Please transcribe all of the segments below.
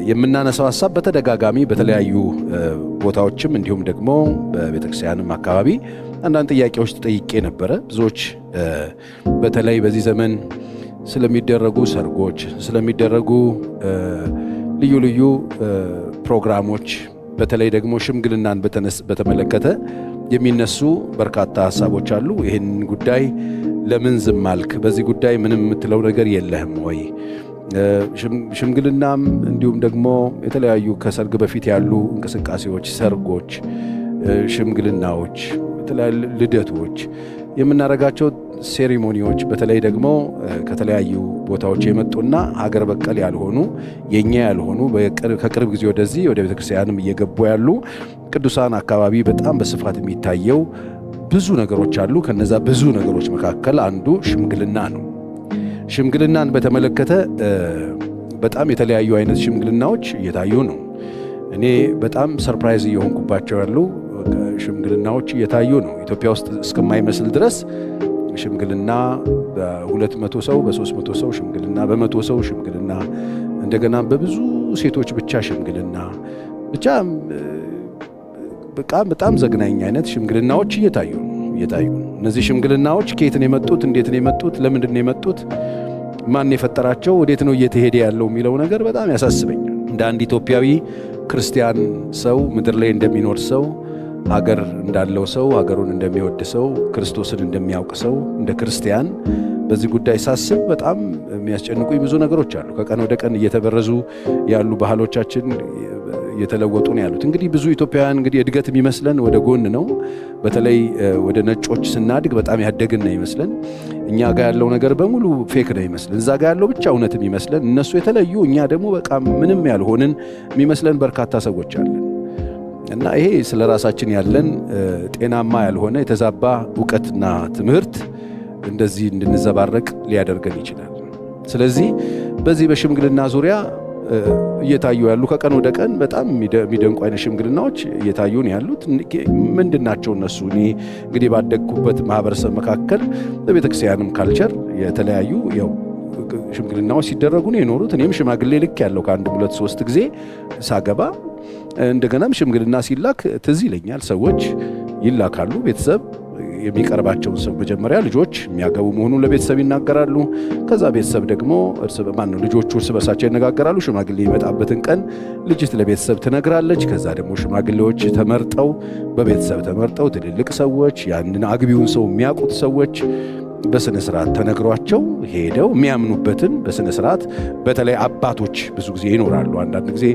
የምናነሳው ሐሳብ በተደጋጋሚ በተለያዩ ቦታዎችም እንዲሁም ደግሞ በቤተክርስቲያንም አካባቢ አንዳንድ ጥያቄዎች ተጠይቄ ነበረ። ብዙዎች በተለይ በዚህ ዘመን ስለሚደረጉ ሰርጎች፣ ስለሚደረጉ ልዩ ልዩ ፕሮግራሞች፣ በተለይ ደግሞ ሽምግልናን በተመለከተ የሚነሱ በርካታ ሐሳቦች አሉ። ይህን ጉዳይ ለምን ዝም አልክ? በዚህ ጉዳይ ምንም የምትለው ነገር የለህም ወይ? ሽምግልናም እንዲሁም ደግሞ የተለያዩ ከሰርግ በፊት ያሉ እንቅስቃሴዎች፣ ሰርጎች፣ ሽምግልናዎች፣ የተለያዩ ልደቶች፣ የምናደርጋቸው ሴሪሞኒዎች በተለይ ደግሞ ከተለያዩ ቦታዎች የመጡና ሀገር በቀል ያልሆኑ የኛ ያልሆኑ ከቅርብ ጊዜ ወደዚህ ወደ ቤተክርስቲያንም እየገቡ ያሉ ቅዱሳን አካባቢ በጣም በስፋት የሚታየው ብዙ ነገሮች አሉ። ከነዛ ብዙ ነገሮች መካከል አንዱ ሽምግልና ነው። ሽምግልናን በተመለከተ በጣም የተለያዩ አይነት ሽምግልናዎች እየታዩ ነው። እኔ በጣም ሰርፕራይዝ እየሆንኩባቸው ያሉ ሽምግልናዎች እየታዩ ነው። ኢትዮጵያ ውስጥ እስከማይመስል ድረስ ሽምግልና በ200 ሰው በ300 ሰው ሽምግልና በ100 ሰው ሽምግልና እንደገና በብዙ ሴቶች ብቻ ሽምግልና ብቻ በጣም ዘግናኝ አይነት ሽምግልናዎች እየታዩ ነው። እነዚህ ሽምግልናዎች ከየት ነው የመጡት? እንዴት ነው የመጡት? ለምንድን ነው የመጡት? ማን የፈጠራቸው? ወዴት ነው እየተሄደ ያለው የሚለው ነገር በጣም ያሳስበኛል። እንደ አንድ ኢትዮጵያዊ ክርስቲያን ሰው፣ ምድር ላይ እንደሚኖር ሰው፣ ሀገር እንዳለው ሰው፣ ሀገሩን እንደሚወድ ሰው፣ ክርስቶስን እንደሚያውቅ ሰው፣ እንደ ክርስቲያን በዚህ ጉዳይ ሳስብ በጣም የሚያስጨንቁኝ ብዙ ነገሮች አሉ። ከቀን ወደ ቀን እየተበረዙ ያሉ ባህሎቻችን እየተለወጡ ነው ያሉት። እንግዲህ ብዙ ኢትዮጵያውያን እንግዲህ እድገት የሚመስለን ወደ ጎን ነው። በተለይ ወደ ነጮች ስናድግ በጣም ያደግን ነው ይመስለን። እኛ ጋር ያለው ነገር በሙሉ ፌክ ነው ይመስለን። እዛ ጋር ያለው ብቻ እውነት የሚመስለን፣ እነሱ የተለዩ እኛ ደግሞ በቃ ምንም ያልሆንን የሚመስለን በርካታ ሰዎች አለን። እና ይሄ ስለ ራሳችን ያለን ጤናማ ያልሆነ የተዛባ እውቀትና ትምህርት እንደዚህ እንድንዘባረቅ ሊያደርገን ይችላል። ስለዚህ በዚህ በሽምግልና ዙሪያ እየታዩ ያሉ ከቀን ወደ ቀን በጣም የሚደንቁ አይነት ሽምግልናዎች እየታዩ ነው ያሉት። ምንድናቸው እነሱ? እኔ እንግዲህ ባደግኩበት ማህበረሰብ መካከል በቤተክርስቲያንም ካልቸር የተለያዩ ያው ሽምግልናዎች ሲደረጉ ነው የኖሩት። እኔም ሽማግሌ ልክ ያለው ከአንድ 2-3 ጊዜ ሳገባ እንደገናም ሽምግልና ሲላክ ትዝ ይለኛል። ሰዎች ይላካሉ። ቤተሰብ የሚቀርባቸውን ሰው መጀመሪያ ልጆች የሚያገቡ መሆኑን ለቤተሰብ ይናገራሉ። ከዛ ቤተሰብ ደግሞ ልጆቹ እርስ በርሳቸው ይነጋገራሉ። ሽማግሌ ይመጣበትን ቀን ልጅት ለቤተሰብ ትነግራለች። ከዛ ደግሞ ሽማግሌዎች በቤተሰብ ተመርጠው ትልልቅ ሰዎች ያንን አግቢውን ሰው የሚያውቁት ሰዎች በስነ ስርዓት ተነግሯቸው ሄደው የሚያምኑበትን በስነ ስርዓት በተለይ አባቶች ብዙ ጊዜ ይኖራሉ። አንዳንድ ጊዜ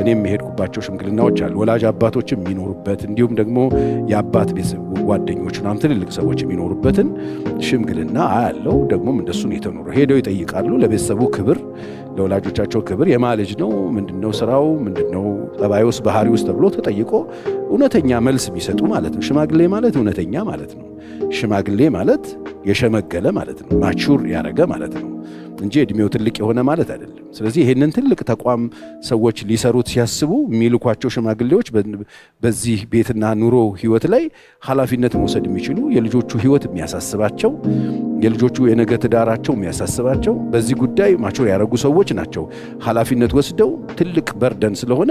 እኔም የሄድኩባቸው ሽምግልናዎች አሉ። ወላጅ አባቶችም የሚኖሩበት እንዲሁም ደግሞ የአባት ቤተሰብ ጓደኞች ምናምን ትልልቅ ሰዎች የሚኖሩበትን ሽምግልና አያለው። ደግሞም እንደሱን የተኖሩ ሄደው ይጠይቃሉ። ለቤተሰቡ ክብር፣ ለወላጆቻቸው ክብር። የማልጅ ነው ምንድነው ስራው ምንድነው ጠባዩስ ባህሪውስ ተብሎ ተጠይቆ እውነተኛ መልስ የሚሰጡ ማለት ነው። ሽማግሌ ማለት እውነተኛ ማለት ነው። ሽማግሌ ማለት የሸመገለ ማለት ነው። ማቹር ያረገ ማለት ነው እንጂ እድሜው ትልቅ የሆነ ማለት አይደለም። ስለዚህ ይሄንን ትልቅ ተቋም ሰዎች ሊሰሩት ሲያስቡ የሚልኳቸው ሽማግሌዎች በዚህ ቤትና ኑሮ ህይወት ላይ ኃላፊነት መውሰድ የሚችሉ የልጆቹ ህይወት የሚያሳስባቸው የልጆቹ የነገ ትዳራቸው የሚያሳስባቸው በዚህ ጉዳይ ማቹር ያረጉ ሰዎች ናቸው። ኃላፊነት ወስደው ትልቅ በርደን ስለሆነ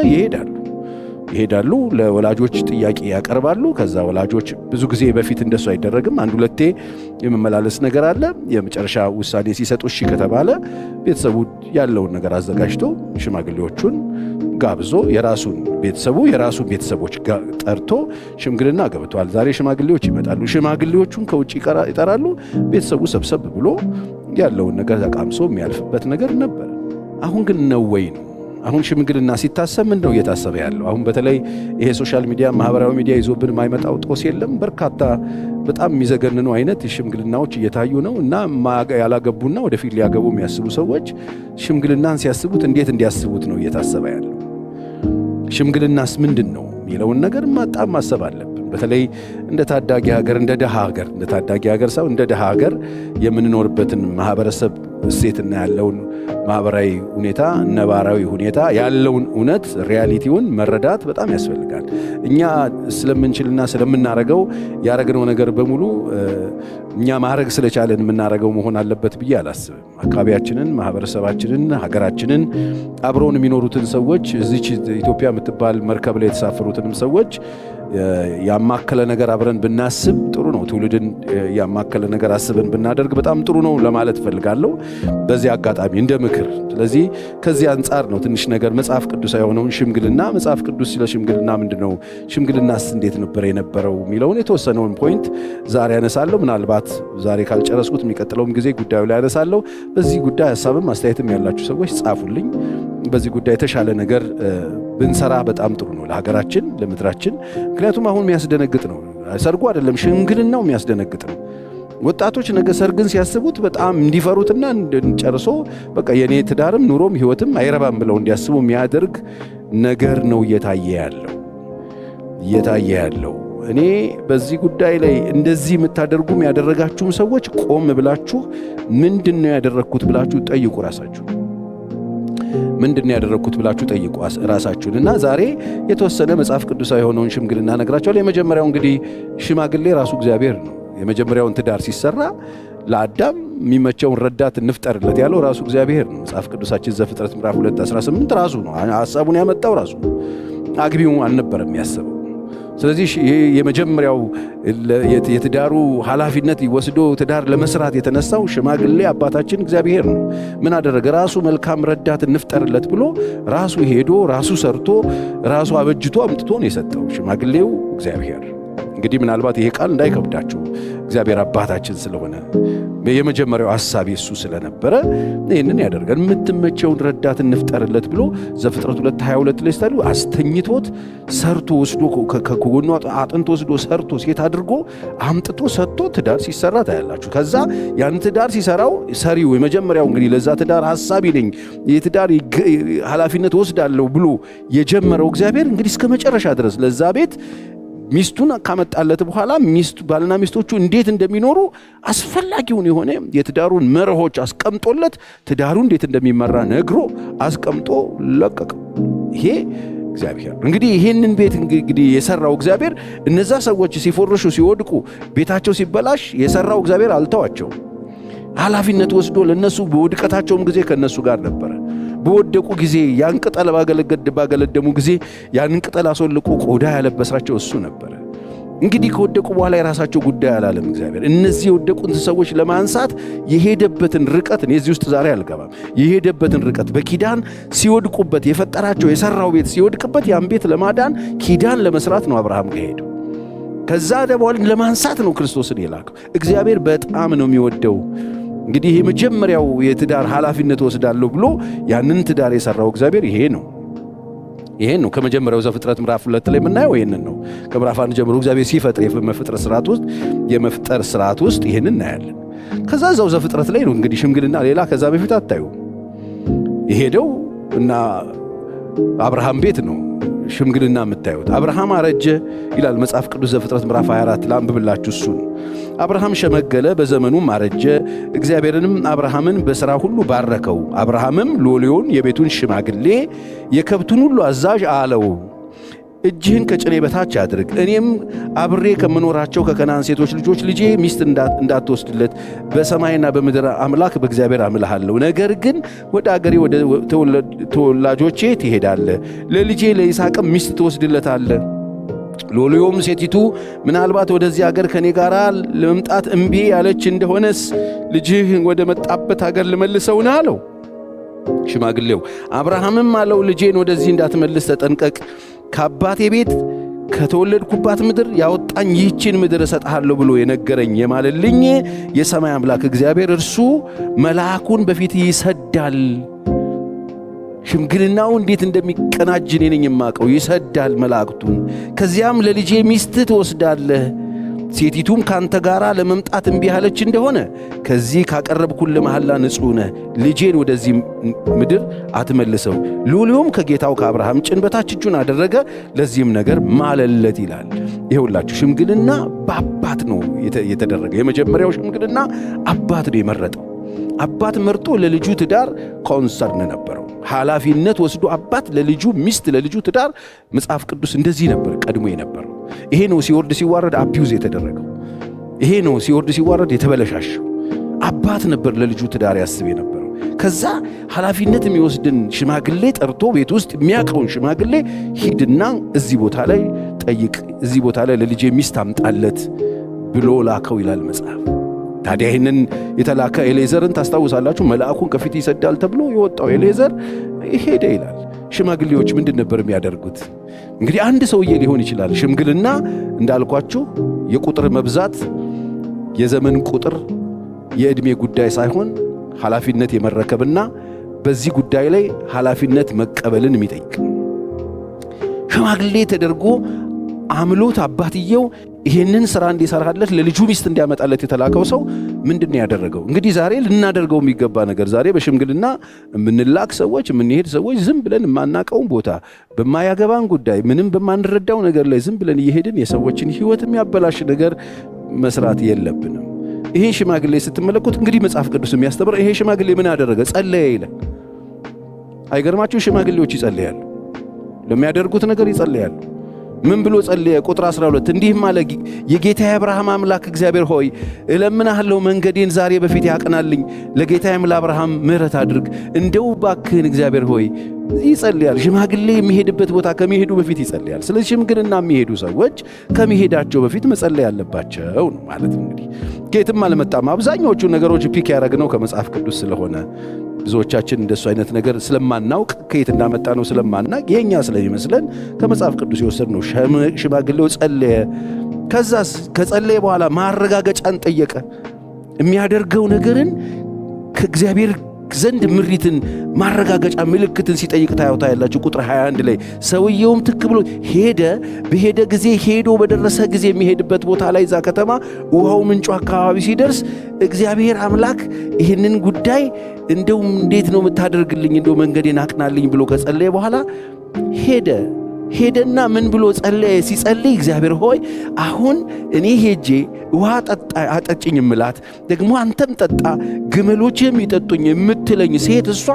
ይሄዳሉ። ለወላጆች ጥያቄ ያቀርባሉ። ከዛ ወላጆች ብዙ ጊዜ በፊት እንደሱ አይደረግም። አንድ ሁለቴ የመመላለስ ነገር አለ። የመጨረሻ ውሳኔ ሲሰጡ እሺ ከተባለ ቤተሰቡ ያለውን ነገር አዘጋጅቶ ሽማግሌዎቹን ጋብዞ የራሱን ቤተሰቦች ጠርቶ ሽምግልና ገብቷል፣ ዛሬ ሽማግሌዎች ይመጣሉ። ሽማግሌዎቹን ከውጭ ይጠራሉ። ቤተሰቡ ሰብሰብ ብሎ ያለውን ነገር ተቃምሶ የሚያልፍበት ነገር ነበር። አሁን ግን ነው ወይ ነው? አሁን ሽምግልና ሲታሰብ ምንድነው እየታሰበ ያለው? አሁን በተለይ ይሄ ሶሻል ሚዲያ ማህበራዊ ሚዲያ ይዞብን የማይመጣው ጦስ የለም። በርካታ በጣም የሚዘገንኑ አይነት ሽምግልናዎች እየታዩ ነው። እና ያላገቡና ወደፊት ሊያገቡ የሚያስቡ ሰዎች ሽምግልናን ሲያስቡት እንዴት እንዲያስቡት ነው እየታሰበ ያለው? ሽምግልናስ ምንድን ነው የሚለውን ነገር በጣም ማሰብ አለብን። በተለይ እንደ ታዳጊ ሀገር እንደ ታዳጊ ሀገር ሳይሆን እንደ ደሃ ሀገር የምንኖርበትን ማህበረሰብ እሴትና ያለውን ማህበራዊ ሁኔታ ነባራዊ ሁኔታ ያለውን እውነት ሪያሊቲውን መረዳት በጣም ያስፈልጋል። እኛ ስለምንችልና ስለምናረገው ያረግነው ነገር በሙሉ እኛ ማድረግ ስለቻለን የምናረገው መሆን አለበት ብዬ አላስብም። አካባቢያችንን፣ ማህበረሰባችንን፣ ሀገራችንን አብረውን የሚኖሩትን ሰዎች እዚች ኢትዮጵያ የምትባል መርከብ ላይ የተሳፈሩትንም ሰዎች ያማከለ ነገር አብረን ብናስብ ጥሩ ነው። ትውልድን ያማከለ ነገር አስበን ብናደርግ በጣም ጥሩ ነው ለማለት ፈልጋለሁ በዚህ አጋጣሚ እንደ ምክር። ስለዚህ ከዚህ አንጻር ነው ትንሽ ነገር መጽሐፍ ቅዱሳዊ የሆነውን ሽምግልና መጽሐፍ ቅዱስ ስለ ሽምግልና ምንድነው፣ ሽምግልናስ እንዴት ነበር የነበረው የሚለውን የተወሰነውን ፖይንት ዛሬ ያነሳለሁ። ምናልባት ዛሬ ካልጨረስኩት የሚቀጥለውም ጊዜ ጉዳዩ ላይ ያነሳለሁ። በዚህ ጉዳይ ሐሳብም አስተያየትም ያላችሁ ሰዎች ጻፉልኝ። በዚህ ጉዳይ የተሻለ ነገር ብንሰራ በጣም ጥሩ ነው ለሀገራችን፣ ለምድራችን። ምክንያቱም አሁን የሚያስደነግጥ ነው፣ ሰርጉ አይደለም ሽምግልናው የሚያስደነግጥ ነው። ወጣቶች ነገ ሰርግን ሲያስቡት በጣም እንዲፈሩትና ጨርሶ በቃ የኔ ትዳርም ኑሮም ህይወትም አይረባም ብለው እንዲያስቡ የሚያደርግ ነገር ነው እየታየ ያለው። እኔ በዚህ ጉዳይ ላይ እንደዚህ የምታደርጉም ያደረጋችሁም ሰዎች ቆም ብላችሁ ምንድነው ያደረኩት ብላችሁ ጠይቁ ራሳችሁ። ምንድነው ያደረኩት ብላችሁ ጠይቁ ራሳችሁንና ዛሬ የተወሰነ መጽሐፍ ቅዱሳዊ የሆነውን ሽምግልና ነግራችኋለሁ። የመጀመሪያው እንግዲህ ሽማግሌ ራሱ እግዚአብሔር ነው። የመጀመሪያውን ትዳር ሲሰራ ለአዳም የሚመቸውን ረዳት እንፍጠርለት ያለው ራሱ እግዚአብሔር ነው። መጽሐፍ ቅዱሳችን ዘፍጥረት ምዕራፍ 2:18 ራሱ ነው ሐሳቡን ያመጣው ራሱ ነው። አግቢው አልነበረም ያሰበው። ስለዚህ ይሄ የመጀመሪያው የትዳሩ ኃላፊነት ወስዶ ትዳር ለመስራት የተነሳው ሽማግሌ አባታችን እግዚአብሔር ነው። ምን አደረገ? ራሱ መልካም ረዳት እንፍጠርለት ብሎ ራሱ ሄዶ ራሱ ሰርቶ ራሱ አበጅቶ አምጥቶ ነው የሰጠው ሽማግሌው እግዚአብሔር። እንግዲህ ምናልባት ይሄ ቃል እንዳይከብዳችሁ እግዚአብሔር አባታችን ስለሆነ የመጀመሪያው ሐሳብ እሱ ስለነበረ ይሄንን ያደርጋል። የምትመቸውን ረዳት እንፍጠርለት ብሎ ዘፍጥረት 2:22 ላይ ስታሉ አስተኝቶት ሰርቶ ወስዶ ከጎኑ አጥንቶ ወስዶ ሰርቶ ሴት አድርጎ አምጥቶ ሰጥቶ ትዳር ሲሰራ ታያላችሁ። ከዛ ያን ትዳር ሲሰራው ሰሪው የመጀመሪያው እንግዲህ ለዛ ትዳር ሐሳቢ ነኝ የትዳር ኃላፊነት ወስዳለሁ ብሎ የጀመረው እግዚአብሔር እንግዲህ እስከ መጨረሻ ድረስ ለዛ ቤት ሚስቱን ካመጣለት በኋላ ባልና ሚስቶቹ እንዴት እንደሚኖሩ አስፈላጊውን የሆነ የትዳሩን መርሆች አስቀምጦለት ትዳሩ እንዴት እንደሚመራ ነግሮ አስቀምጦ ለቀቀው። ይሄ እግዚአብሔር እንግዲህ ይሄንን ቤት እንግዲህ የሰራው እግዚአብሔር እነዛ ሰዎች ሲፎርሹ ሲወድቁ ቤታቸው ሲበላሽ የሰራው እግዚአብሔር አልተዋቸው። ኃላፊነት ወስዶ ለነሱ በውድቀታቸውም ጊዜ ከነሱ ጋር ነበረ። በወደቁ ጊዜ ያን ቅጠል ባገለደሙ ጊዜ ያን ቅጠል አስወልቆ ቆዳ ያለበሳቸው እሱ ነበረ። እንግዲህ ከወደቁ በኋላ የራሳቸው ጉዳይ አላለም እግዚአብሔር። እነዚህ የወደቁትን ሰዎች ለማንሳት የሄደበትን ርቀት እዚህ ውስጥ ዛሬ አልገባም። የሄደበትን ርቀት በኪዳን ሲወድቁበት የፈጠራቸው የሰራው ቤት ሲወድቅበት ያን ቤት ለማዳን ኪዳን ለመስራት ነው አብርሃም ከሄደው። ከዛ ደግሞ ለማንሳት ነው ክርስቶስን የላከው። እግዚአብሔር በጣም ነው የሚወደው። እንግዲህ የመጀመሪያው የትዳር ኃላፊነት ወስዳለሁ ብሎ ያንን ትዳር የሰራው እግዚአብሔር ይሄ ነው። ከመጀመሪያው ዘፍጥረት ምዕራፍ 2 ላይ የምናየው ይሄንን ነው። ከምዕራፍ 1 ጀምሮ እግዚአብሔር ሲፈጥር የመፍጠር ስርዓት ውስጥ ይሄንን እናያለን። ከዛ እዛው ዘፍጥረት ላይ ነው እንግዲህ ሽምግልና ሌላ ከዛ በፊት አታዩ። የሄደው እና አብርሃም ቤት ነው ሽምግልና የምታዩት። አብርሃም አረጀ ይላል መጽሐፍ ቅዱስ ዘፍጥረት ምዕራፍ 24 ላንብብላችሁ እሱን። አብርሃም ሸመገለ በዘመኑም አረጀ። እግዚአብሔርንም አብርሃምን በሥራ ሁሉ ባረከው። አብርሃምም ሎሌውን የቤቱን ሽማግሌ የከብቱን ሁሉ አዛዥ አለው፣ እጅህን ከጭኔ በታች አድርግ፣ እኔም አብሬ ከምኖራቸው ከከናን ሴቶች ልጆች ልጄ ሚስት እንዳትወስድለት በሰማይና በምድር አምላክ በእግዚአብሔር አምልሃለሁ። ነገር ግን ወደ አገሬ ወደ ተወላጆቼ ትሄዳለህ፣ ለልጄ ለይስሐቅም ሚስት ትወስድለታለህ። ሎሌውም ሴቲቱ ምናልባት ወደዚህ አገር ከኔ ጋር ለመምጣት እምቢ ያለች እንደሆነስ ልጅህ ወደ መጣበት አገር ልመልሰውን አለው። ሽማግሌው አብርሃምም አለው፣ ልጄን ወደዚህ እንዳትመልስ ተጠንቀቅ። ከአባቴ ቤት ከተወለድኩባት ምድር ያወጣኝ ይህችን ምድር እሰጥሃለሁ ብሎ የነገረኝ የማለልኝ የሰማይ አምላክ እግዚአብሔር እርሱ መልአኩን በፊት ይሰዳል። ሽምግልናው እንዴት እንደሚቀናጅ እኔ ነኝ የማውቀው። ይሰዳል መላእክቱን። ከዚያም ለልጄ ሚስት ትወስዳለህ፣ ሴቲቱም ካንተ ጋራ ለመምጣት እምቢ ያለች እንደሆነ ከዚህ ካቀረብኩልህ መሐላ ንጹሕ ነህ፣ ልጄን ወደዚህ ምድር አትመልሰው። ሎሌውም ከጌታው ከአብርሃም ጭን በታች እጁን አደረገ፣ ለዚህም ነገር ማለለት ይላል። ይኸውላችሁ ሽምግልና በአባት ነው የተደረገ። የመጀመሪያው ሽምግልና አባት ነው የመረጠው። አባት መርጦ ለልጁ ትዳር ኮንሰርን ነበረው፣ ኃላፊነት ወስዶ አባት ለልጁ ሚስት፣ ለልጁ ትዳር። መጽሐፍ ቅዱስ እንደዚህ ነበር ቀድሞ የነበረው። ይሄ ነው ሲወርድ ሲዋረድ አቢዩዝ የተደረገው። ይሄ ነው ሲወርድ ሲዋረድ የተበለሻሸው። አባት ነበር ለልጁ ትዳር ያስብ የነበረው። ከዛ ኃላፊነት የሚወስድን ሽማግሌ ጠርቶ ቤት ውስጥ የሚያውቀውን ሽማግሌ ሂድና እዚህ ቦታ ላይ ጠይቅ፣ እዚህ ቦታ ላይ ለልጄ ሚስት አምጣለት ብሎ ላከው ይላል መጽሐፍ። ታዲያ ይህንን የተላከ ኤሌዘርን ታስታውሳላችሁ? መልአኩን ከፊት ይሰዳል ተብሎ የወጣው ኤሌዘር ሄደ ይላል። ሽማግሌዎች ምንድን ነበር የሚያደርጉት? እንግዲህ አንድ ሰውዬ ሊሆን ይችላል። ሽምግልና እንዳልኳችሁ የቁጥር መብዛት፣ የዘመን ቁጥር፣ የዕድሜ ጉዳይ ሳይሆን ኃላፊነት የመረከብና በዚህ ጉዳይ ላይ ኃላፊነት መቀበልን የሚጠይቅ ሽማግሌ ተደርጎ አምሎት አባትየው ይሄንን ሥራ እንዲሰራለት ለልጁ ሚስት እንዲያመጣለት የተላከው ሰው ምንድነው ያደረገው? እንግዲህ ዛሬ ልናደርገው የሚገባ ነገር፣ ዛሬ በሽምግልና የምንላክ ሰዎች፣ የምንሄድ ሰዎች ዝም ብለን የማናቀውን ቦታ በማያገባን ጉዳይ ምንም በማንረዳው ነገር ላይ ዝም ብለን እየሄድን የሰዎችን ሕይወት የሚያበላሽ ነገር መስራት የለብንም። ይሄ ሽማግሌ ስትመለከቱት እንግዲህ መጽሐፍ ቅዱስ የሚያስተምር ይሄ ሽማግሌ ምን ያደረገ? ጸለየ ይላል። አይገርማችሁ? ሽማግሌዎች ይጸልያሉ፣ ለሚያደርጉት ነገር ይጸልያሉ። ምን ብሎ ጸለየ? ቁጥር 12 እንዲህም አለ፣ የጌታዬ አብርሃም አምላክ እግዚአብሔር ሆይ እለምንሃለሁ፣ መንገዴን ዛሬ በፊት ያቅናልኝ፣ ለጌታዬም ለአብርሃም ምሕረት አድርግ፣ እንደው ባክህን እግዚአብሔር ሆይ። ይጸልያል። ሽማግሌ የሚሄድበት ቦታ ከመሄዱ በፊት ይጸልያል። ስለዚህ ሽምግልና የሚሄዱ ሰዎች ከመሄዳቸው በፊት መጸለይ ያለባቸው ነው ማለት ነው። እንግዲህ ከየትም አልመጣም። አብዛኛዎቹ ነገሮች ፒክ ያደረግነው ከመጽሐፍ ቅዱስ ስለሆነ ብዙዎቻችን እንደሱ አይነት ነገር ስለማናውቅ ከየት እንዳመጣ ነው ስለማናቅ የኛ ስለሚመስለን ከመጽሐፍ ቅዱስ የወሰድነው። ሽማግሌው ጸለየ። ከዛስ ከጸለየ በኋላ ማረጋገጫን ጠየቀ። የሚያደርገው ነገርን ከእግዚአብሔር ዘንድ ምሪትን፣ ማረጋገጫ፣ ምልክትን ሲጠይቅ ታያላችሁ። ቁጥር 21 ላይ ሰውየውም ትክ ብሎ ሄደ። በሄደ ጊዜ ሄዶ በደረሰ ጊዜ የሚሄድበት ቦታ ላይ እዛ ከተማ ውሃው ምንጩ አካባቢ ሲደርስ እግዚአብሔር አምላክ ይህንን ጉዳይ እንደው እንዴት ነው የምታደርግልኝ፣ እንደው መንገዴን አቅናልኝ ብሎ ከጸለየ በኋላ ሄደና ምን ብሎ ጸለየ? ሲጸልይ እግዚአብሔር ሆይ አሁን እኔ ሄጄ ውሃ አጠጭኝ እምላት ደግሞ አንተም ጠጣ ግመሎችም ይጠጡኝ የምትለኝ ሴት እሷ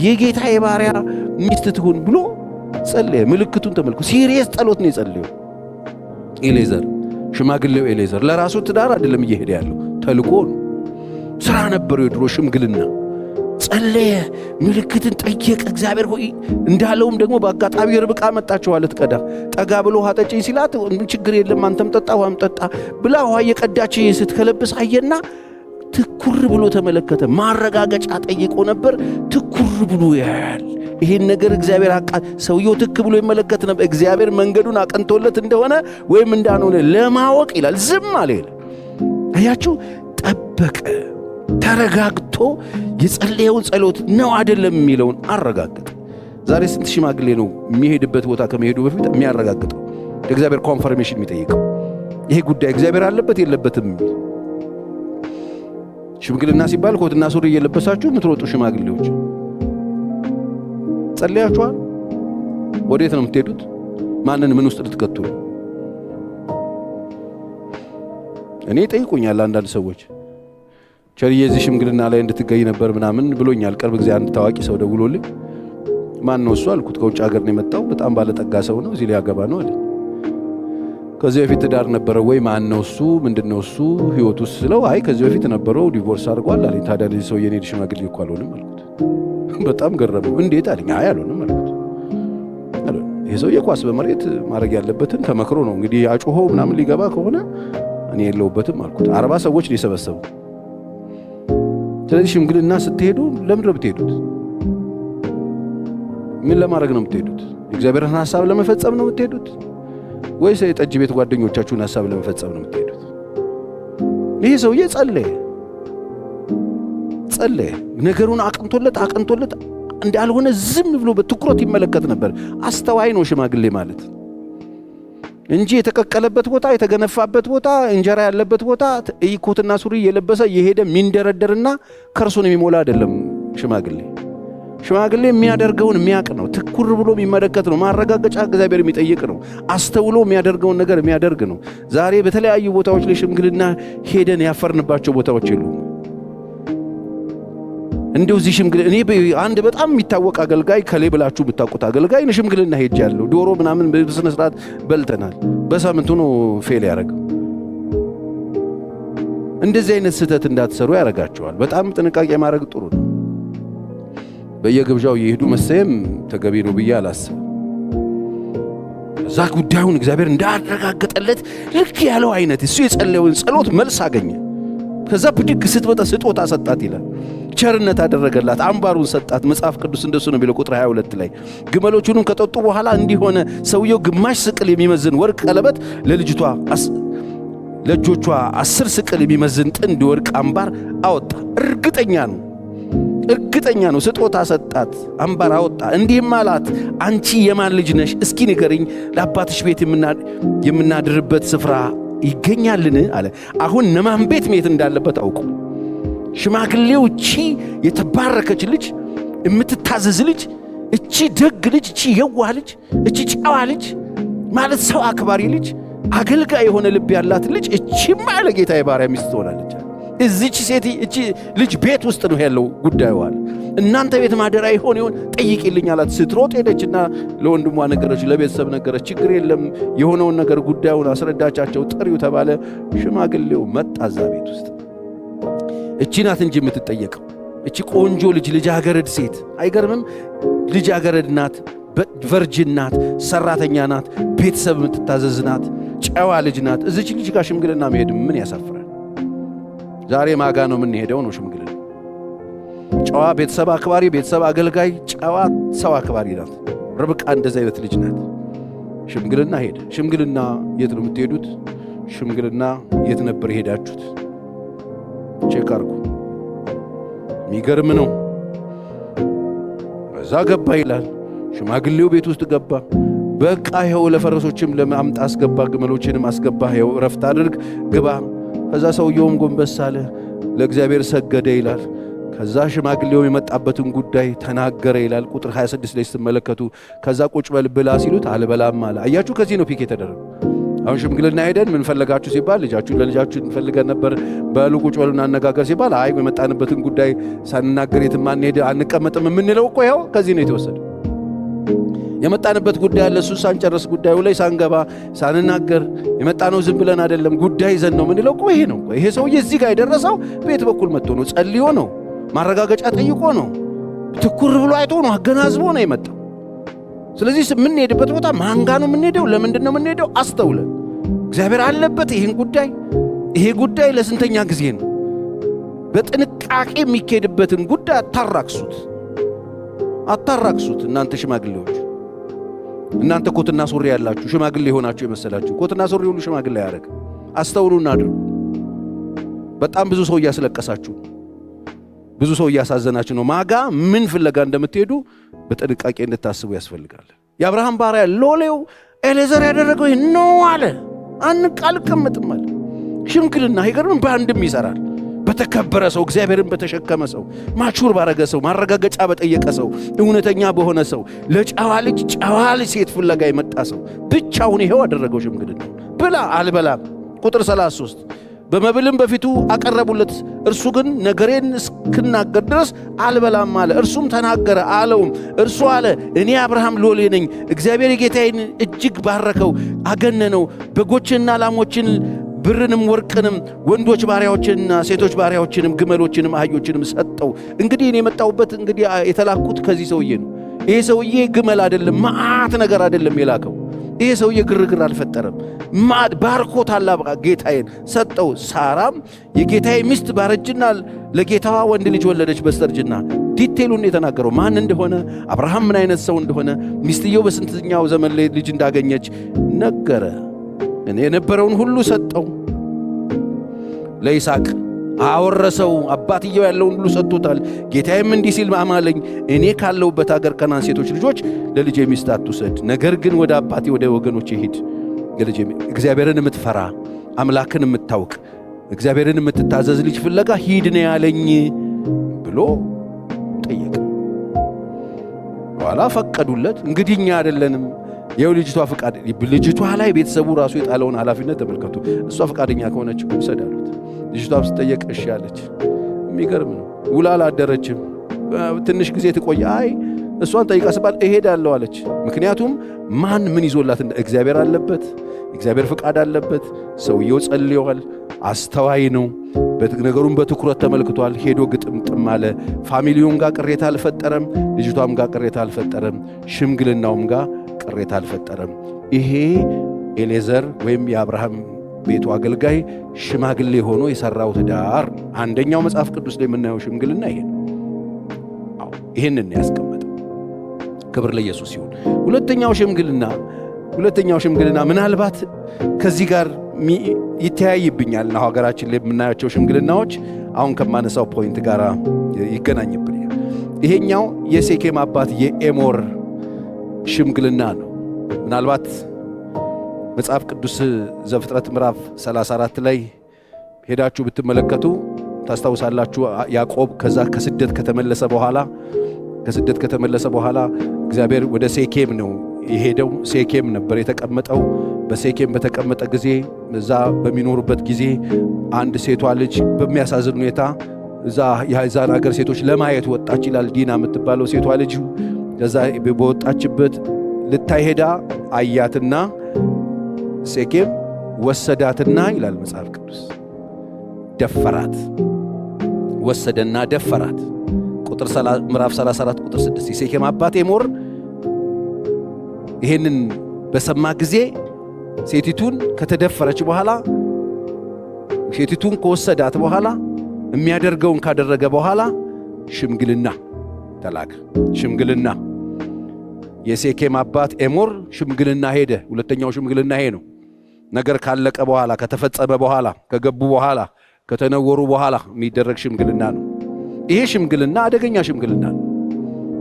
የጌታዬ ባሪያ ሚስት ትሁን ብሎ ጸለየ። ምልክቱን ተመልኩ። ሲሪየስ ጸሎት ነው የጸለየው ኤሌዘር፣ ሽማግሌው ኤሌዘር። ለራሱ ትዳር አይደለም እየሄደ ያለው፣ ተልኮ ነው። ሥራ ነበረው የድሮ ሽምግልና። ጸለየ፣ ምልክትን ጠየቀ። እግዚአብሔር ሆይ እንዳለውም ደግሞ በአጋጣሚ ርብቃ መጣችኋል ልትቀዳ። ጠጋ ብሎ ውሃ ጠጪኝ ሲላት ችግር የለም አንተም ጠጣ ውሃም ጠጣ ብላ ውሃ እየቀዳች ስትከለብስ አየና ትኩር ብሎ ተመለከተ። ማረጋገጫ ጠይቆ ነበር። ትኩር ብሎ ያያል። ይሄን ነገር እግዚአብሔር ሰውየው ትክ ብሎ ይመለከት ነበር። እግዚአብሔር መንገዱን አቀንቶለት እንደሆነ ወይም እንዳልሆነ ለማወቅ ይላል ዝም አለ። አያችሁ፣ ጠበቀ። ተረጋግቶ የጸለየውን ጸሎት ነው አይደለም የሚለውን አረጋግጥ። ዛሬ ስንት ሽማግሌ ነው የሚሄድበት ቦታ ከመሄዱ በፊት የሚያረጋግጠው፣ እግዚአብሔር ኮንፈርሜሽን የሚጠይቀው ይሄ ጉዳይ እግዚአብሔር አለበት የለበትም የሚል። ሽምግልና ሲባል ኮትና ሱሪ እየለበሳችሁ የምትሮጡ ሽማግሌዎች ጸለያችኋል? ወዴት ነው የምትሄዱት? ማንን ምን ውስጥ ልትከቱ ነው? እኔ ጠይቁኛል አንዳንድ ሰዎች ቸርዬ እዚህ ሽምግልና ላይ እንድትገኝ ነበር ምናምን ብሎኛል። ቅርብ ጊዜ አንድ ታዋቂ ሰው ደውሎልኝ ማን ነው እሱ አልኩት። ከውጭ ሀገር ነው የመጣው፣ በጣም ባለጠጋ ሰው ነው፣ እዚህ ሊያገባ ነው አለ። ከዚህ በፊት ትዳር ነበረው ወይ? ማን ነው እሱ? ምንድን ነው እሱ ህይወቱ ስለው፣ አይ ከዚህ በፊት ነበረው ዲቮርስ አድርጓል አለኝ። ታዲያ ለዚህ ሰው የኔ ሽማግሌ እኮ አልሆንም አልኩት። በጣም ገረመው። እንዴት አለኝ። አይ አልሆንም አልኩት። ይሄ ሰው የኳስ በመሬት ማድረግ ያለበትን ተመክሮ ነው እንግዲህ አጩሆ ምናምን ሊገባ ከሆነ እኔ የለውበትም አልኩት። 40 ሰዎች ነው የሰበሰቡት። ስለዚህ ሽምግልና ስትሄዱ ለምን ነው የምትሄዱት? ምን ለማድረግ ነው የምትሄዱት? የእግዚአብሔርን ሐሳብ ለመፈጸም ነው የምትሄዱት ወይስ የጠጅ ቤት ጓደኞቻችሁን ሐሳብ ለመፈጸም ነው የምትሄዱት? ይሄ ሰውዬ ጸለየ። ነገሩን አቅንቶለት እንዳልሆነ ዝም ብሎ በትኩረት ይመለከት ነበር። አስተዋይ ነው ሽማግሌ ማለት። እንጂ የተቀቀለበት ቦታ የተገነፋበት ቦታ እንጀራ ያለበት ቦታ ኮትና ሱሪ የለበሰ የሄደ ሚንደረደርና ከርሱን የሚሞላ አይደለም። ሽማግሌ የሚያደርገውን የሚያቅ ነው። ትኩር ብሎ የሚመለከት ነው። ማረጋገጫ እግዚአብሔር የሚጠይቅ ነው። አስተውሎ የሚያደርገውን ነገር የሚያደርግ ነው። ዛሬ በተለያዩ ቦታዎች ላይ ሽምግልና ሄደን ያፈርንባቸው ቦታዎች የሉ። እንደው እዚህ ሽምግልና እኔ አንድ በጣም የሚታወቅ አገልጋይ ከሌ ብላችሁ ብታውቁት አገልጋይ ሽምግልና ሄጃለሁ። ዶሮ ምናምን በስነ ስርዓት በልተናል። በሳምንቱ ነው ፌል ያደረገው። እንደዚህ አይነት ስህተት እንዳትሰሩ ያደርጋቸዋል። በጣም ጥንቃቄ ማድረግ ጥሩ ነው። በየግብዣው የሄዱ መሰየም ተገቢ ነው ብዬ አላስብም። እዛ ጉዳዩን እግዚአብሔር እንዳረጋገጠለት ልክ ያለው አይነት እሱ የጸለየውን ጸሎት መልስ አገኘ። ከዛ ብድግ ስትወጣ ስጦታ ሰጣት ይላል። ቸርነት አደረገላት፣ አምባሩን ሰጣት። መጽሐፍ ቅዱስ እንደሱ ነው የሚለው ቁጥር 22 ላይ ግመሎቹንም ከጠጡ በኋላ እንዲሆነ ሰውየው ግማሽ ስቅል የሚመዝን ወርቅ ቀለበት ለልጆቿ 10 ስቅል የሚመዝን ጥንድ ወርቅ አምባር አወጣ። እርግጠኛ ነው። ስጦታ ሰጣት፣ አምባር አወጣ። እንዲህም አላት፣ አንቺ የማን ልጅ ነሽ? እስኪ ንገሪኝ፣ ለአባትሽ ቤት የምናድርበት ስፍራ ይገኛልን አለ። አሁን ነማን ቤት መሄድ እንዳለበት አውቁ። ሽማግሌው እቺ የተባረከች ልጅ፣ የምትታዘዝ ልጅ፣ እቺ ደግ ልጅ፣ እቺ የዋህ ልጅ፣ እቺ ጨዋ ልጅ ማለት ሰው አክባሪ ልጅ፣ አገልጋይ የሆነ ልብ ያላት ልጅ እቺማ ለጌታ የባሪያ ሚስት ትሆናለች። እዚች ሴት እቺ ልጅ ቤት ውስጥ ነው ያለው ጉዳዩ አለ። እናንተ ቤት ማደሪያ ይሆን ጠይቂልኝ አላት። ስትሮጥ ሄደችና ለወንድሟ ነገረች፣ ለቤተሰብ ነገረች። ችግር የለም የሆነውን ነገር ጉዳዩን አስረዳቻቸው። ጥሪው ተባለ። ሽማግሌው መጣ እዛ ቤት ውስጥ። እቺ ናት እንጂ የምትጠየቀው እቺ ቆንጆ ልጅ፣ ልጃገረድ ሴት አይገርምም? ልጃገረድ ናት፣ ቨርጅን ናት፣ ሰራተኛ ናት፣ ቤተሰብ የምትታዘዝ ናት፣ ጨዋ ልጅ ናት። እዚች ልጅ ጋር ሽምግልና መሄድ ምን ያሳፍራል? ዛሬ ማጋ ነው የምንሄደው ነው ሽምግልና። ጨዋ ቤተሰብ አክባሪ፣ ቤተሰብ አገልጋይ፣ ጨዋ ሰው አክባሪ ናት ርብቃ። እንደዚህ አይነት ልጅ ናት። ሽምግልና ሄደ። ሽምግልና የት ነው የምትሄዱት? ሽምግልና የት ነበር የሄዳችሁት? ቼክ አርጉ። የሚገርም ነው። እዛ ገባ ይላል። ሽማግሌው ቤት ውስጥ ገባ። በቃ ይኸው ለፈረሶችም ለማምጣ አስገባ፣ ግመሎችንም አስገባ፣ ይኸው ረፍት አድርግ ግባ። ከዛ ሰውየውም ጎንበስ አለ፣ ለእግዚአብሔር ሰገደ ይላል። ከዛ ሽማግሌው የመጣበትን ጉዳይ ተናገረ ይላል ቁጥር 26 ላይ ስትመለከቱ። ከዛ ቁጭ በል ብላ ሲሉት አልበላም አለ። አያችሁ፣ ከዚህ ነው ፒክ የተደረገው። አሁን ሽምግልና ሄደን ምን ፈለጋችሁ ሲባል ለልጃችሁ እንፈልገን ነበር፣ በሉ ቁጭ በሉና አነጋገር ሲባል አይ የመጣንበትን ጉዳይ ሳንናገር የትም አንቀመጥም የምንለው እኮ ይኸው ከዚህ ነው የተወሰደ። የመጣንበት ጉዳይ አለ፣ እሱ ሳንጨርስ ጉዳዩ ላይ ሳንገባ ሳንናገር የመጣነው ዝም ብለን አይደለም፣ ጉዳይ ይዘን ነው ምንለው እኮ ይሄ ነው። ይሄ ሰውዬ እዚህ ጋር የደረሰው ቤት በኩል መጥቶ ነው፣ ጸልዮ ነው፣ ማረጋገጫ ጠይቆ ነው፣ ትኩር ብሎ አይቶ ነው፣ አገናዝቦ ነው የመጣው። ስለዚህ የምንሄድበት ቦታ ማንጋ ነው የምንሄደው? ለምንድን ነው የምንሄደው? አስተውለን። እግዚአብሔር አለበት ይሄ ጉዳይ ለስንተኛ ጊዜ ነው? በጥንቃቄ የሚካሄድበትን ጉዳይ አታራክሱት። እናንተ ሽማግሌዎች፣ እናንተ ኮትና ሱሪ ያላችሁ ሽማግሌ የሆናችሁ የመሰላችሁ ኮትና ሱሪ ሁሉ ሽማግሌ ያደረግ አስተውሉና አድርጉ። በጣም ብዙ ሰው እያስለቀሳችሁ፣ ብዙ ሰው እያሳዘናችሁ ነው። ማጋ ምን ፍለጋ እንደምትሄዱ በጥንቃቄ እንድታስቡ ያስፈልጋል። የአብርሃም ባሪያ ሎሌው ኤሌዘር ያደረገው ይህ ነው አለ። አንቃልቀምጥም አለ። ሽምግልና አይገርምም? በአንድም ይሰራል። በተከበረ ሰው፣ እግዚአብሔርን በተሸከመ ሰው፣ ማቹር ባረገ ሰው፣ ማረጋገጫ በጠየቀ ሰው፣ እውነተኛ በሆነ ሰው፣ ለጨዋ ልጅ ሴት ፍለጋ የመጣ ሰው ብቻውን ይሄው አደረገው ሽምግልና። ብላ አልበላም። ቁጥር 33 በመብልም በፊቱ አቀረቡለት። እርሱ ግን ነገሬን እስክናገር ድረስ አልበላም አለ። እርሱም ተናገረ አለውም። እርሱ አለ እኔ አብርሃም ሎሌ ነኝ። እግዚአብሔር የጌታዬን እጅግ ባረከው፣ አገነነው። በጎችንና ላሞችን፣ ብርንም ወርቅንም፣ ወንዶች ባሪያዎችንና ሴቶች ባሪያዎችንም፣ ግመሎችንም አህዮችንም ሰጠው። እንግዲህ እኔ የመጣሁበት እንግዲህ የተላኩት ከዚህ ሰውዬ ነው። ይሄ ሰውዬ ግመል አይደለም፣ መዓት ነገር አይደለም የላከው። ይሄ ሰውዬ ግርግር አልፈጠረም። ባርኮታል፣ ጌታዬን ሰጠው። ሳራም የጌታዬ ሚስት ባረጅና ለጌታዋ ወንድ ልጅ ወለደች በስተርጅና። ዲቴሉን የተናገረው ማን እንደሆነ፣ አብርሃም ምን አይነት ሰው እንደሆነ፣ ሚስትየው በስንተኛው ዘመን ላይ ልጅ እንዳገኘች ነገረ። እኔ የነበረውን ሁሉ ሰጠው፣ ለይስሐቅ አወረሰው። አባትየው ያለውን ሁሉ ሰጥቶታል። ጌታዬም እንዲህ ሲል አማለኝ፣ እኔ ካለሁበት አገር ከናን ሴቶች ልጆች ለልጄ ሚስት አትውሰድ፣ ነገር ግን ወደ አባቴ ወደ ወገኖቼ ሂድ፣ የልጄ እግዚአብሔርን የምትፈራ አምላክን የምታውቅ እግዚአብሔርን የምትታዘዝ ልጅ ፍለጋ ሂድ ነው ያለኝ ብሎ ጠየቀ። በኋላ ፈቀዱለት። እንግዲህ እኛ አይደለንም የው ልጅቷ ፈቃድ ልጅቷ ላይ ቤተሰቡ ራሱ የጣለውን ኃላፊነት ተመልከቱ። እሷ ፈቃደኛ ከሆነች ሰዳሉት። ልጅቷ ስትጠየቅ እሺ አለች። የሚገርም ነው። ውላ አላደረችም። ትንሽ ጊዜ ትቆይ። አይ እሷን ጠይቃ ስባል እሄዳለሁ አለች። ምክንያቱም ማን ምን ይዞላት እግዚአብሔር አለበት፣ እግዚአብሔር ፈቃድ አለበት። ሰውየው ጸልየዋል፣ አስተዋይ ነው፣ ነገሩን በትኩረት ተመልክቷል። ሄዶ ግጥምጥም አለ። ፋሚሊውም ጋር ቅሬታ አልፈጠረም፣ ልጅቷም ጋር ቅሬታ አልፈጠረም፣ ሽምግልናውም ጋር ቅሬታ አልፈጠረም። ይሄ ኤሌዘር ወይም የአብርሃም ቤቱ አገልጋይ ሽማግሌ ሆኖ የሰራው ትዳር። አንደኛው መጽሐፍ ቅዱስ ላይ የምናየው ሽምግልና ይሄ ነው። ይሄንን ያስቀመጠው። ክብር ለኢየሱስ ይሁን። ሁለተኛው ሽምግልና ምናልባት ከዚህ ጋር ይተያይብኛል ነው ሀገራችን ላይ የምናያቸው ሽምግልናዎች አሁን ከማነሳው ፖይንት ጋር ይገናኝብኛል። ይሄኛው የሴኬም አባት የኤሞር ሽምግልና ነው። ምናልባት መጽሐፍ ቅዱስ ዘፍጥረት ምዕራፍ 34 ላይ ሄዳችሁ ብትመለከቱ ታስታውሳላችሁ። ያዕቆብ ከዛ ከስደት ከተመለሰ በኋላ እግዚአብሔር ወደ ሴኬም ነው የሄደው። ሴኬም ነበር የተቀመጠው። በሴኬም በተቀመጠ ጊዜ እዛ በሚኖሩበት ጊዜ አንድ ሴቷ ልጅ በሚያሳዝን ሁኔታ እዛ የዛን ሀገር ሴቶች ለማየት ወጣች ይላል። ዲና የምትባለው ሴቷ ልጅ ከዛ በወጣችበት ልታይ ሄዳ አያትና ሴኬም ወሰዳትና ይላል መጽሐፍ ቅዱስ ደፈራት። ወሰደና ደፈራት። ምዕራፍ 34 ቁጥር 6 የሴኬም አባት ኤሞር ይሄንን በሰማ ጊዜ ሴቲቱን ከተደፈረች በኋላ ሴቲቱን ከወሰዳት በኋላ የሚያደርገውን ካደረገ በኋላ ሽምግልና ተላከ። ሽምግልና የሴኬም አባት ኤሞር ሽምግልና ሄደ። ሁለተኛው ሽምግልና ይሄ ነው። ነገር ካለቀ በኋላ ከተፈጸመ በኋላ ከገቡ በኋላ ከተነወሩ በኋላ የሚደረግ ሽምግልና ነው። ይሄ ሽምግልና አደገኛ ሽምግልና ነው።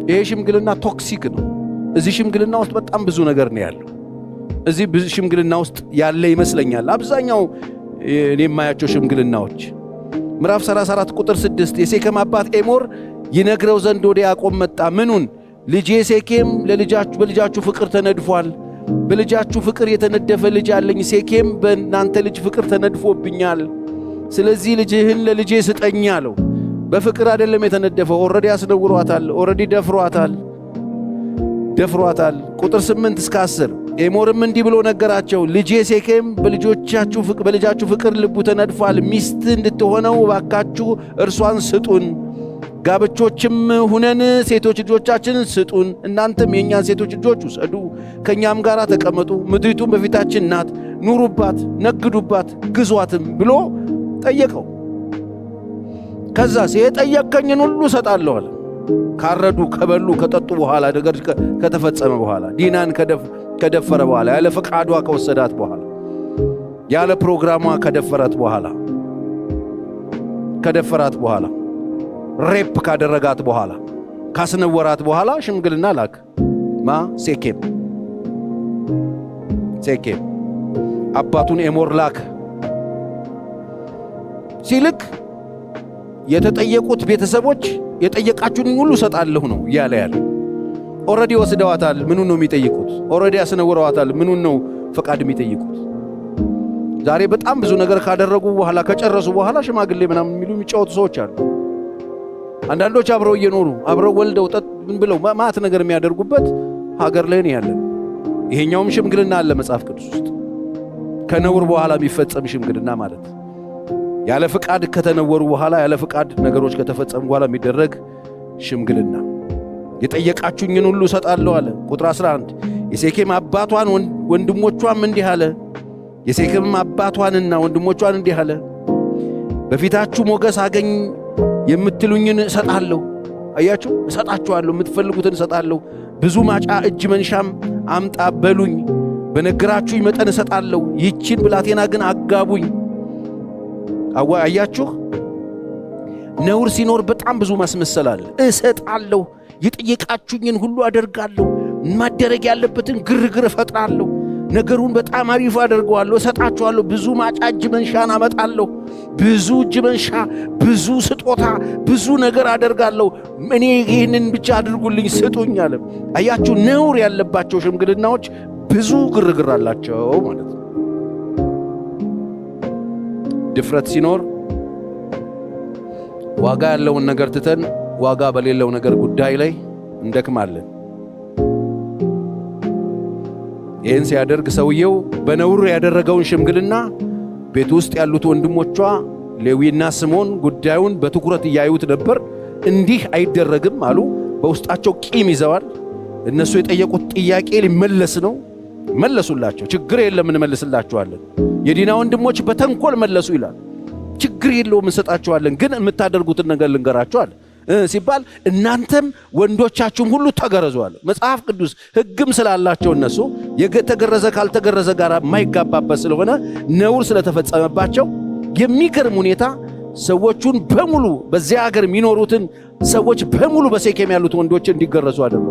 ይሄ ሽምግልና ቶክሲክ ነው። እዚህ ሽምግልና ውስጥ በጣም ብዙ ነገር ነው ያለው። እዚህ ብዙ ሽምግልና ውስጥ ያለ ይመስለኛል አብዛኛው እኔ የማያቸው ሽምግልናዎች። ምዕራፍ 34 ቁጥር 6 የሴኬም አባት ኤሞር ይነግረው ዘንድ ወደ ያዕቆብ መጣ። ምኑን? ልጄ ሴኬም በልጃችሁ ፍቅር ተነድፏል። በልጃችሁ ፍቅር የተነደፈ ልጅ አለኝ። ሴኬም በእናንተ ልጅ ፍቅር ተነድፎብኛል። ስለዚህ ልጅህን ለልጄ ስጠኝ አለው። በፍቅር አይደለም የተነደፈው። ኦልሬዲ አስነውሯታል። ኦልሬዲ ደፍሯታል። ቁጥር 8 እስከ 10 ኤሞርም እንዲህ ብሎ ነገራቸው። ልጄ ሴኬም በልጃችሁ ፍቅር ልቡ ተነድፏል። ሚስት እንድትሆነው ባካችሁ እርሷን ስጡን፣ ጋብቾችም ሁነን ሴቶች ልጆቻችንን ስጡን። እናንተም የእኛን ሴቶች ልጆች ውሰዱ፣ ከእኛም ጋር ተቀመጡ። ምድሪቱም በፊታችን ናት፣ ኑሩባት፣ ነግዱባት፣ ግዟትም ብሎ ጠየቀው። ከዛስ የጠየቀኝን ሁሉ እሰጣለሁ አለ። ካረዱ ከበሉ ከጠጡ በኋላ ነገር ከተፈጸመ በኋላ ዲናን ከደፈረ በኋላ ያለ ፈቃዷ ከወሰዳት በኋላ ያለ ፕሮግራሟ ከደፈራት በኋላ ሬፕ ካደረጋት በኋላ ካስነወራት በኋላ ሽምግልና ላክ። ሴኬም አባቱን ኤሞር ላክ። ሲልክ የተጠየቁት ቤተሰቦች የጠየቃችሁን ሁሉ ሰጣለሁ ነው ያለ። ኦልሬዲ ወስደዋታል። ምኑን ነው የሚጠይቁት? ኦልሬዲ ያስነውረዋታል። ምኑን ነው ፈቃድ የሚጠይቁት? ዛሬ በጣም ብዙ ነገር ካደረጉ በኋላ ከጨረሱ በኋላ ሽማግሌ ምናምን የሚሉ የሚጫወቱ ሰዎች አሉ። አንዳንዶች አብረው እየኖሩ አብረው ወልደው ምን ብለው ማት ነገር የሚያደርጉበት ሀገር ላይ ነው ያለን። ይሄኛውም ሽምግልና አለ መጽሐፍ ቅዱስ ውስጥ። ከነውር በኋላ የሚፈጸም ሽምግልና ማለት ያለ ፍቃድ ከተነወሩ በኋላ ያለ ፍቃድ ነገሮች ከተፈጸሙ በኋላ የሚደረግ ሽምግልና። የጠየቃችሁኝን ሁሉ እሰጣለሁ አለ። ቁጥር 11 የሴኬም አባቷን ወንድሞቿም እንዲህ አለ። የሴኬም አባቷንና ወንድሞቿን እንዲህ አለ፣ በፊታችሁ ሞገስ አገኝ የምትሉኝን እሰጣለሁ። አያችሁ፣ እሰጣችኋለሁ፣ የምትፈልጉትን እሰጣለሁ። ብዙ ማጫ እጅ መንሻም አምጣ በሉኝ፣ በነገራችሁኝ መጠን እሰጣለሁ። ይህችን ብላቴና ግን አጋቡኝ። አያችሁ፣ ነውር ሲኖር በጣም ብዙ ማስመሰል አለ። እሰጣለሁ፣ የጠየቃችሁኝን ሁሉ አደርጋለሁ፣ ማደረግ ያለበትን ግርግር እፈጥራለሁ፣ ነገሩን በጣም አሪፍ አደርገዋለሁ፣ እሰጣችኋለሁ፣ ብዙ ማጫ እጅ መንሻን አመጣለሁ፣ ብዙ እጅ መንሻ፣ ብዙ ስጦታ፣ ብዙ ነገር አደርጋለሁ፣ እኔ ይህንን ብቻ አድርጉልኝ፣ ስጡኝ አለ። አያችሁ፣ ነውር ያለባቸው ሽምግልናዎች ብዙ ግርግር አላቸው ማለት ነው። ድፍረት ሲኖር ዋጋ ያለውን ነገር ትተን ዋጋ በሌለው ነገር ጉዳይ ላይ እንደክማለን። ይህን ሲያደርግ ሰውየው በነውር ያደረገውን ሽምግልና ቤት ውስጥ ያሉት ወንድሞቿ ሌዊና ስምዖን ጉዳዩን በትኩረት እያዩት ነበር። እንዲህ አይደረግም አሉ። በውስጣቸው ቂም ይዘዋል። እነሱ የጠየቁት ጥያቄ ሊመለስ ነው። መለሱላቸው። ችግር የለም እንመልስላችኋለን። የዲና ወንድሞች በተንኮል መለሱ ይላል። ችግር የለውም እንሰጣችኋለን፣ ግን የምታደርጉትን ነገር ልንገራችኋል ሲባል እናንተም ወንዶቻችሁም ሁሉ ተገረዙአል። መጽሐፍ ቅዱስ ሕግም ስላላቸው እነሱ የተገረዘ ካልተገረዘ ጋር የማይጋባበት ስለሆነ ነውር ስለተፈጸመባቸው የሚገርም ሁኔታ ሰዎቹን በሙሉ በዚያ ሀገር የሚኖሩትን ሰዎች በሙሉ በሴኬም ያሉት ወንዶች እንዲገረዙ አደረጉ።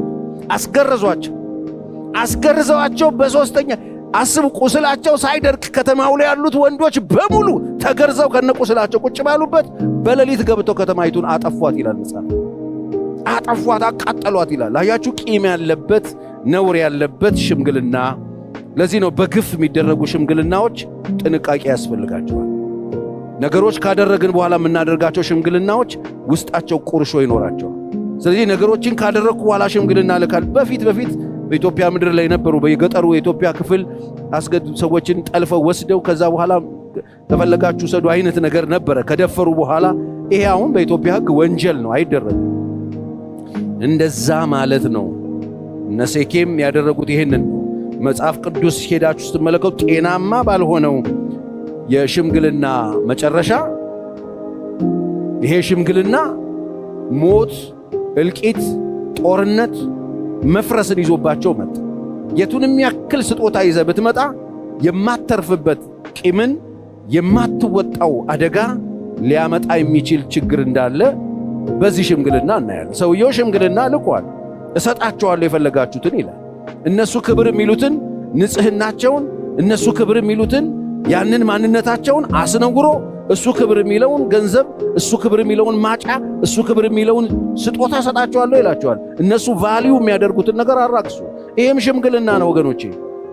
አስገርዘዋቸው በሶስተኛ አስቡ፣ ቁስላቸው ሳይደርቅ ከተማው ላይ ያሉት ወንዶች በሙሉ ተገርዘው ከነቁስላቸው ቁጭ ባሉበት በሌሊት ገብተው ከተማይቱን አጠፏት ይላል መጽሐፍ። አጠፏት፣ አቃጠሏት ይላል። አያችሁ፣ ቂም ያለበት ነውር ያለበት ሽምግልና። ለዚህ ነው በግፍ የሚደረጉ ሽምግልናዎች ጥንቃቄ ያስፈልጋቸዋል። ነገሮች ካደረግን በኋላ የምናደርጋቸው ሽምግልናዎች ውስጣቸው ቁርሾ ይኖራቸዋል። ስለዚህ ነገሮችን ካደረግኩ በኋላ ሽምግልና ልካል። በፊት በኢትዮጵያ ምድር ላይ ነበሩ። በየገጠሩ የኢትዮጵያ ክፍል ሰዎችን ጠልፈው ወስደው ከዛ በኋላ ተፈለጋችሁ ሰዱ አይነት ነገር ነበረ ከደፈሩ በኋላ። ይሄ አሁን በኢትዮጵያ ሕግ ወንጀል ነው፣ አይደረግም። እንደዛ ማለት ነው። እነ ሴኬም ያደረጉት ይሄንን ነው። መጽሐፍ ቅዱስ ሄዳችሁ ስትመለከቱ ጤናማ ባልሆነው የሽምግልና መጨረሻ ይሄ ሽምግልና ሞት፣ እልቂት፣ ጦርነት፣ መፍረስን ይዞባቸው መጣ። የቱንም ያክል ስጦታ ይዘህ ብትመጣ የማትተርፍበት ቂምን የማትወጣው አደጋ ሊያመጣ የሚችል ችግር እንዳለ በዚህ ሽምግልና እናያለን። ሰውየው ሽምግልና ልኳል። እሰጣቸዋለሁ የፈለጋችሁትን ይላል። እነሱ ክብር የሚሉትን ንጽህናቸውን፣ እነሱ ክብር የሚሉትን ያንን ማንነታቸውን አስነውሮ እሱ ክብር የሚለውን ገንዘብ፣ እሱ ክብር የሚለውን ማጫ፣ እሱ ክብር የሚለውን ስጦታ ሰጣቸዋለሁ ይላቸዋል። እነሱ ቫልዩ የሚያደርጉትን ነገር አራክሱ። ይህም ሽምግልና ነው ወገኖቼ።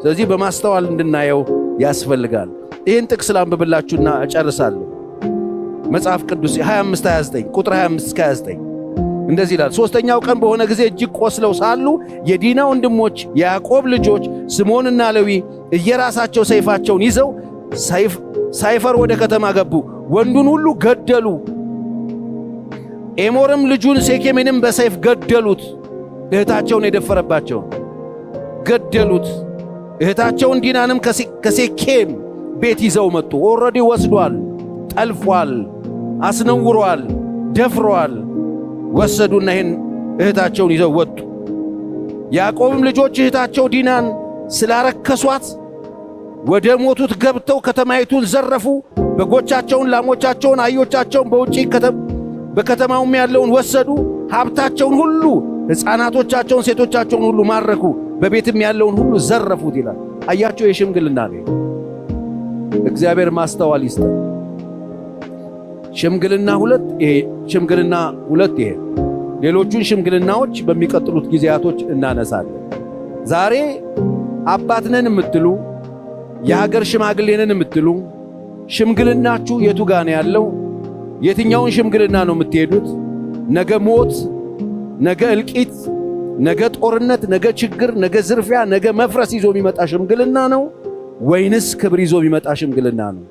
ስለዚህ በማስተዋል እንድናየው ያስፈልጋል። ይህን ጥቅስ ላንብብላችሁና እጨርሳለሁ። መጽሐፍ ቅዱስ 25:29 ቁጥር 25-29 እንደዚህ ይላል። ሦስተኛው ቀን በሆነ ጊዜ እጅግ ቆስለው ሳሉ የዲና ወንድሞች የያዕቆብ ልጆች ስምዖንና ሌዊ እየራሳቸው ሰይፋቸውን ይዘው ሳይፈር ወደ ከተማ ገቡ፣ ወንዱን ሁሉ ገደሉ። ኤሞርም ልጁን ሴኬምንም በሰይፍ ገደሉት። እህታቸውን የደፈረባቸውን ገደሉት። እህታቸውን ዲናንም ከሴኬም ቤት ይዘው መጡ። ኦልሬዲ ወስዷል፣ ጠልፏል፣ አስነውሯል፣ ደፍሯል። ወሰዱና ይህን እህታቸውን ይዘው ወጡ። ያዕቆብም ልጆች እህታቸው ዲናን ስላረከሷት ወደ ሞቱት ገብተው ከተማይቱን ዘረፉ። በጎቻቸውን፣ ላሞቻቸውን፣ አህዮቻቸውን በውጪ በከተማውም ያለውን ወሰዱ። ሀብታቸውን ሁሉ፣ ሕፃናቶቻቸውን፣ ሴቶቻቸውን ሁሉ ማረኩ። በቤትም ያለውን ሁሉ ዘረፉት ይላል። አያቸው፣ የሽምግልና ነው። እግዚአብሔር ማስተዋል ይስጠን። ሽምግልና ሁለት ይሄ። ሌሎቹን ሽምግልናዎች በሚቀጥሉት ጊዜያቶች እናነሳለን። ዛሬ አባት ነን የምትሉ የሀገር ሽማግሌ ነን የምትሉ ሽምግልናችሁ የቱ ጋር ነው ያለው? የትኛውን ሽምግልና ነው የምትሄዱት? ነገ ሞት፣ ነገ እልቂት፣ ነገ ጦርነት፣ ነገ ችግር፣ ነገ ዝርፊያ፣ ነገ መፍረስ ይዞ የሚመጣ ሽምግልና ነው ወይንስ ክብር ይዞ የሚመጣ ሽምግልና ነው?